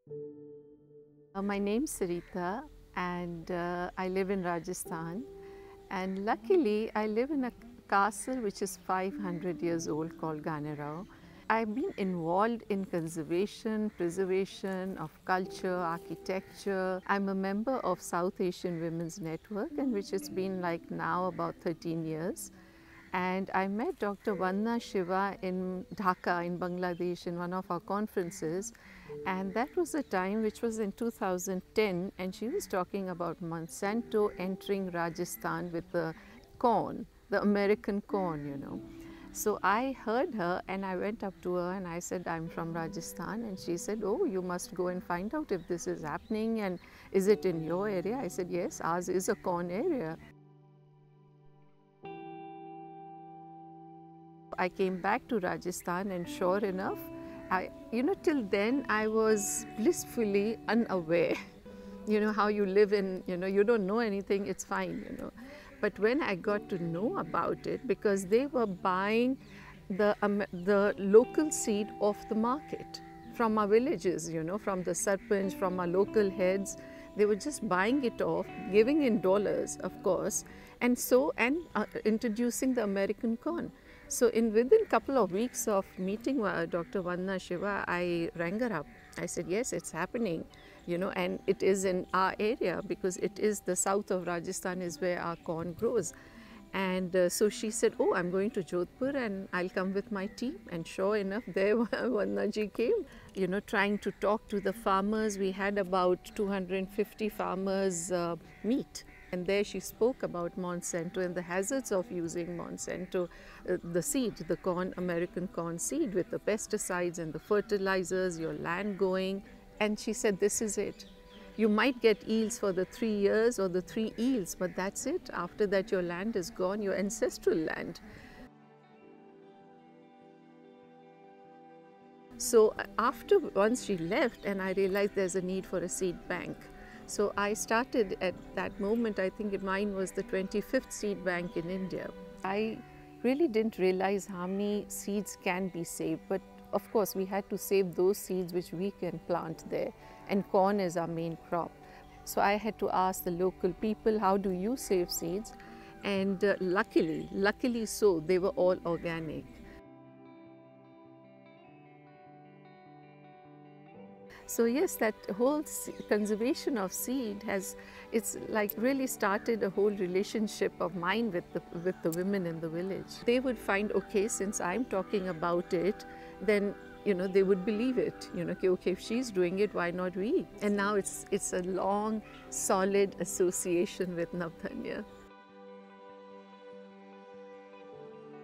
My name's Sarita and I live in Rajasthan, and luckily I live in a castle which is 500 years old called Ghanerao. I've been involved in conservation, preservation of culture, architecture. I'm a member of South Asian Women's Network, and which has been like now about 13 years. And I met Dr. Vandana Shiva in Dhaka in Bangladesh in one of our conferences, and that was a time which was in 2010, and she was talking about Monsanto entering Rajasthan with the corn, the American corn, you know. So I heard her and I went up to her and I said, I'm from Rajasthan, and she said, oh, you must go and find out if this is happening, and is it in your area? I said, yes, ours is a corn area. I came back to Rajasthan, and sure enough, till then I was blissfully unaware. You know how you live in, you don't know anything, it's fine, But when I got to know about it, because they were buying the local seed off the market from our villages, from the sarpanch, from our local heads, they were just buying it off, giving in dollars, of course, and introducing the American corn. So within a couple of weeks of meeting Dr. Vandana Shiva, I rang her up. I said, yes, it's happening, and it is in our area because it is the south of Rajasthan is where our corn grows. And so she said, oh, I'm going to Jodhpur and I'll come with my team. And sure enough, there Vandana ji came, trying to talk to the farmers. We had about 250 farmers meet. And there she spoke about Monsanto and the hazards of using Monsanto, the seed, the corn, American corn seed, with the pesticides and the fertilizers, your land going. And she said, this is it. You might get yields for the 3 years or the 3 yields, but that's it. After that, your land is gone, your ancestral land. So once she left, and I realized there's a need for a seed bank. So I started at that moment. I think mine was the 25th seed bank in India. I really didn't realize how many seeds can be saved, but of course we had to save those seeds which we can plant there, and corn is our main crop. So I had to ask the local people, how do you save seeds? And luckily so, they were all organic. So yes, that whole conservation of seed it's like really started a whole relationship of mine with the women in the village. They would find, okay, since I'm talking about it, then they would believe it. Okay, if she's doing it, why not we? And now it's a long, solid association with Navdanya.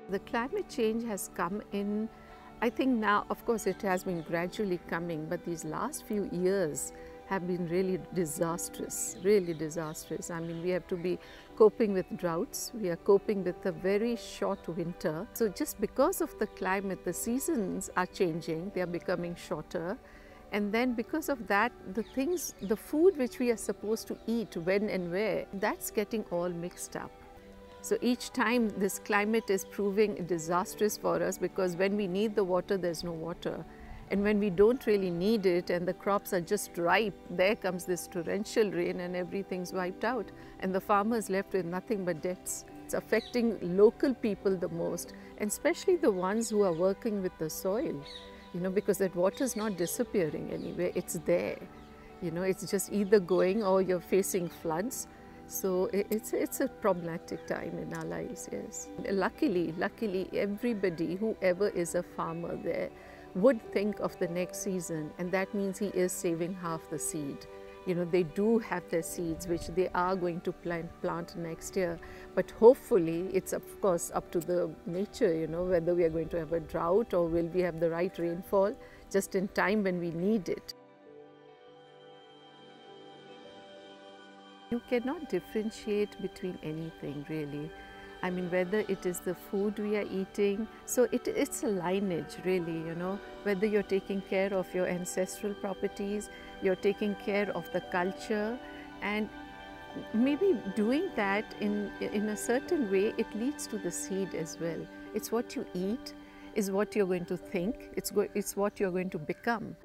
The climate change has come in. I think now, of course, it has been gradually coming, but these last few years have been really disastrous, really disastrous. I mean, we have to be coping with droughts, we are coping with a very short winter. So just because of the climate, the seasons are changing, they are becoming shorter. And then because of that, the food which we are supposed to eat, when and where, that's getting all mixed up. So each time this climate is proving disastrous for us, because when we need the water, there's no water. And when we don't really need it and the crops are just ripe, there comes this torrential rain and everything's wiped out. And the farmer's left with nothing but debts. It's affecting local people the most, and especially the ones who are working with the soil, because that water is not disappearing anywhere, it's there. It's just either going or you're facing floods. So it's a problematic time in our lives, yes. Luckily, everybody, whoever is a farmer there, would think of the next season, and that means he is saving half the seed. They do have their seeds which they are going to plant next year, but hopefully it's of course up to the nature, whether we are going to have a drought or will we have the right rainfall just in time when we need it. You cannot differentiate between anything really. I mean, whether it is the food we are eating, so it's a lineage really, whether you're taking care of your ancestral properties, you're taking care of the culture, and maybe doing that in a certain way, it leads to the seed as well. It's what you eat, is what you're going to think, it's what you're going to become.